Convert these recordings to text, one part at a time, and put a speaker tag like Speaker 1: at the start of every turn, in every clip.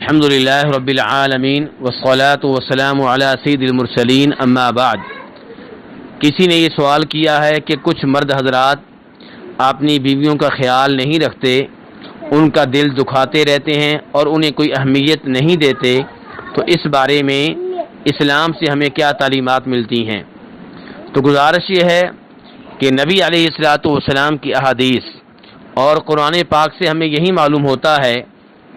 Speaker 1: الحمدللہ رب العالمین والصلاة والسلام علی سید المرسلین اما بعد۔ کسی نے یہ سوال کیا ہے کہ کچھ مرد حضرات اپنی بیویوں کا خیال نہیں رکھتے، ان کا دل دکھاتے رہتے ہیں اور انہیں کوئی اہمیت نہیں دیتے، تو اس بارے میں اسلام سے ہمیں کیا تعلیمات ملتی ہیں؟ تو گزارش یہ ہے کہ نبی علیہ الصلوۃ والسلام کی احادیث اور قرآن پاک سے ہمیں یہی معلوم ہوتا ہے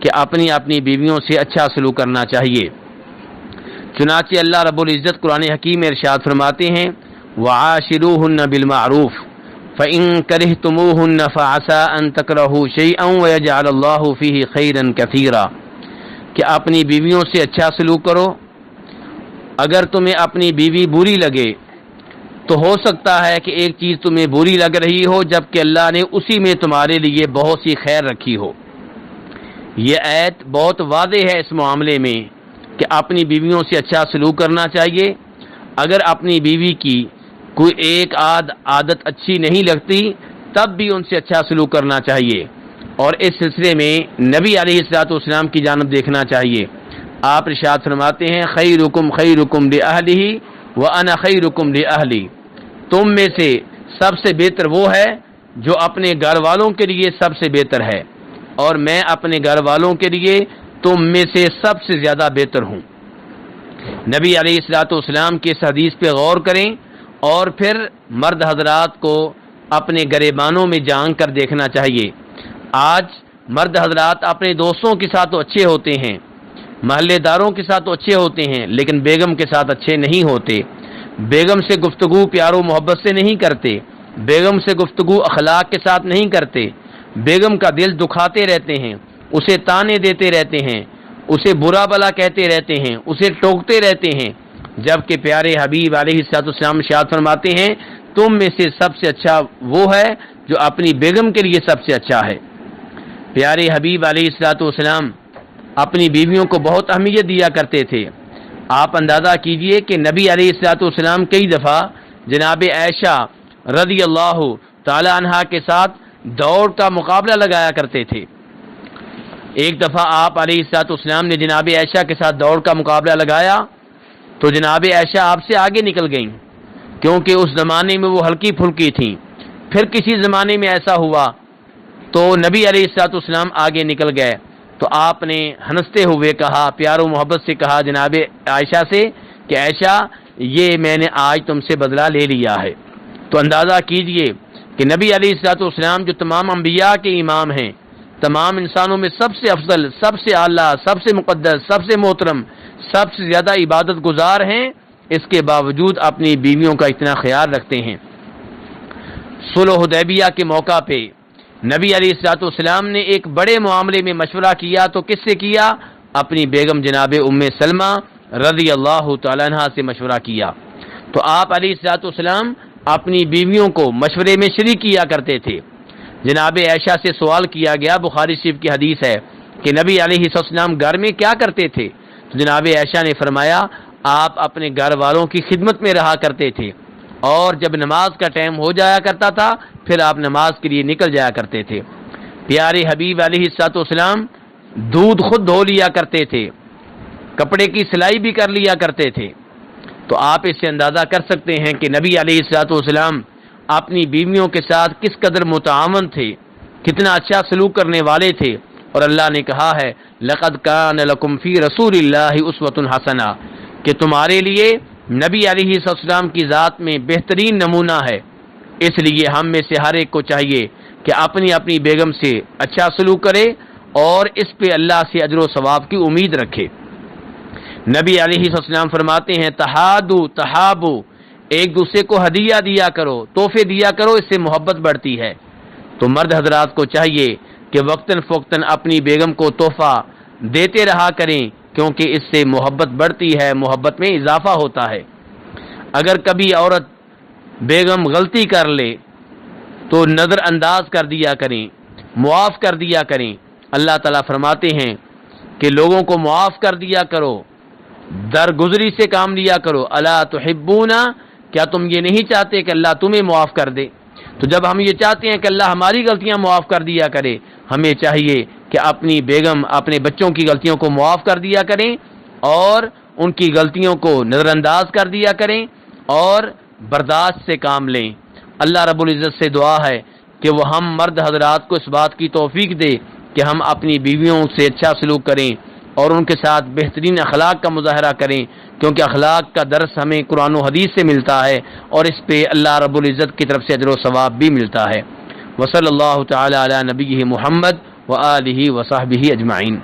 Speaker 1: کہ اپنی بیویوں سے اچھا سلوک کرنا چاہیے۔ چنانچہ اللہ رب العزت قرآن حکیم میں ارشاد فرماتے ہیں وَعَاشِرُوهُنَّ بِالْمَعْرُوفِ فَإِن كَرِهْتُمُوهُنَّ فَعَسَىٰ أَن تَكْرَهُوا شَيْئًا وَيَجْعَلَ اللَّهُ فِيهِ خَيْرًا كَثِيرًا، کہ اپنی بیویوں سے اچھا سلوک کرو۔ اگر تمہیں اپنی بیوی بری لگے تو ہو سکتا ہے کہ ایک چیز تمہیں بری لگ رہی ہو جبکہ اللہ نے اسی میں تمہارے لیے بہت سی خیر رکھی ہو۔ یہ آیت بہت واضح ہے اس معاملے میں کہ اپنی بیویوں سے اچھا سلوک کرنا چاہیے۔ اگر اپنی بیوی کی کوئی ایک عادت اچھی نہیں لگتی تب بھی ان سے اچھا سلوک کرنا چاہیے، اور اس سلسلے میں نبی علیہ الصلوۃ والسلام کی جانب دیکھنا چاہیے۔ آپ ارشاد فرماتے ہیں خیرکم خیرکم لأہلہ وأنا خیرکم لأہلی، تم میں سے سب سے بہتر وہ ہے جو اپنے گھر والوں کے لیے سب سے بہتر ہے، اور میں اپنے گھر والوں کے لیے تم میں سے سب سے زیادہ بہتر ہوں۔ نبی علیہ الصلوۃ والسلام کی اس حدیث پہ غور کریں اور پھر مرد حضرات کو اپنے گریبانوں میں جان کر دیکھنا چاہیے۔ آج مرد حضرات اپنے دوستوں کے ساتھ تو اچھے ہوتے ہیں، محلے داروں کے ساتھ تو اچھے ہوتے ہیں، لیکن بیگم کے ساتھ اچھے نہیں ہوتے۔ بیگم سے گفتگو پیار و محبت سے نہیں کرتے، بیگم سے گفتگو اخلاق کے ساتھ نہیں کرتے، بیگم کا دل دکھاتے رہتے ہیں، اسے تانے دیتے رہتے ہیں، اسے برا بلا کہتے رہتے ہیں، اسے ٹوکتے رہتے ہیں، جبکہ پیارے حبیب علیہ الصلوۃ والسلام ارشاد فرماتے ہیں تم میں سے سب سے اچھا وہ ہے جو اپنی بیگم کے لیے سب سے اچھا ہے۔ پیارے حبیب علیہ الصلوۃ والسلام اپنی بیویوں کو بہت اہمیت دیا کرتے تھے۔ آپ اندازہ کیجئے کہ نبی علیہ الصلوۃ والسلام کئی دفعہ جناب عائشہ رضی اللہ تعالی عنہا کے ساتھ دوڑ کا مقابلہ لگایا کرتے تھے۔ ایک دفعہ آپ علیہ الصلوۃ والسلام نے جناب عائشہ کے ساتھ دوڑ کا مقابلہ لگایا تو جناب عائشہ آپ سے آگے نکل گئیں، کیونکہ اس زمانے میں وہ ہلکی پھلکی تھیں۔ پھر کسی زمانے میں ایسا ہوا تو نبی علیہ الصلوۃ والسلام آگے نکل گئے، تو آپ نے ہنستے ہوئے کہا، پیار و محبت سے کہا جناب عائشہ سے کہ عائشہ یہ میں نے آج تم سے بدلہ لے لیا ہے۔ تو اندازہ کیجئے کہ نبی علیہ الصلوۃ والسلام جو تمام انبیاء کے امام ہیں، تمام انسانوں میں سب سے افضل، سب سے اعلیٰ، سب سے مقدس، سب سے محترم، سب سے زیادہ عبادت گزار ہیں، اس کے باوجود اپنی بیویوں کا اتنا خیال رکھتے ہیں۔ صلح حدیبیہ کے موقع پہ نبی علیہ الصلوۃ والسلام نے ایک بڑے معاملے میں مشورہ کیا تو کس سے کیا؟ اپنی بیگم جناب ام سلمہ رضی اللہ تعالیٰ عنہ سے مشورہ کیا۔ تو آپ علیہ الصلوۃ والسلام اپنی بیویوں کو مشورے میں شریک کیا کرتے تھے۔ جناب عائشہ سے سوال کیا گیا، بخاری شریف کی حدیث ہے کہ نبی علیہ السلام گھر میں کیا کرتے تھے؟ تو جناب عائشہ نے فرمایا آپ اپنے گھر والوں کی خدمت میں رہا کرتے تھے، اور جب نماز کا ٹائم ہو جایا کرتا تھا پھر آپ نماز کے لیے نکل جایا کرتے تھے۔ پیارے حبیب علیہ الصلوۃ والسلام دودھ خود دھو لیا کرتے تھے، کپڑے کی سلائی بھی کر لیا کرتے تھے۔ تو آپ اس سے اندازہ کر سکتے ہیں کہ نبی علیہ الصلوۃ والسلام اپنی بیویوں کے ساتھ کس قدر متعاون تھے، کتنا اچھا سلوک کرنے والے تھے۔ اور اللہ نے کہا ہے لَقَدْ كَانَ لَكُمْ فِي رَسُولِ اللَّهِ أُسْوَةٌ حَسَنَةٌ، کہ تمہارے لیے نبی علیہ السلام کی ذات میں بہترین نمونہ ہے۔ اس لیے ہم میں سے ہر ایک کو چاہیے کہ اپنی بیگم سے اچھا سلوک کرے اور اس پہ اللہ سے اجر و ثواب کی امید رکھے۔ نبی علیہ السلام فرماتے ہیں تحادو تحابو، ایک دوسرے کو ہدیہ دیا کرو، تحفے دیا کرو، اس سے محبت بڑھتی ہے۔ تو مرد حضرات کو چاہیے کہ وقتاً فوقتاً اپنی بیگم کو تحفہ دیتے رہا کریں، کیونکہ اس سے محبت بڑھتی ہے، محبت میں اضافہ ہوتا ہے۔ اگر کبھی عورت بیگم غلطی کر لے تو نظر انداز کر دیا کریں، معاف کر دیا کریں۔ اللہ تعالیٰ فرماتے ہیں کہ لوگوں کو معاف کر دیا کرو، درگزری سے کام لیا کرو۔ الا تحبون، کیا تم یہ نہیں چاہتے کہ اللہ تمہیں معاف کر دے؟ تو جب ہم یہ چاہتے ہیں کہ اللہ ہماری غلطیاں معاف کر دیا کرے، ہمیں چاہیے کہ کہ اپنی بیگم اپنے بچوں کی غلطیوں کو معاف کر دیا کریں اور ان کی غلطیوں کو نظر انداز کر دیا کریں اور برداشت سے کام لیں۔ اللہ رب العزت سے دعا ہے کہ وہ ہم مرد حضرات کو اس بات کی توفیق دے کہ ہم اپنی بیویوں سے اچھا سلوک کریں اور ان کے ساتھ بہترین اخلاق کا مظاہرہ کریں، کیونکہ اخلاق کا درس ہمیں قرآن و حدیث سے ملتا ہے اور اس پہ اللہ رب العزت کی طرف سے اجر و ثواب بھی ملتا ہے۔ وصلی اللہ تعالی علی نبیہ محمد وآلہ وصحبہ اجمعین۔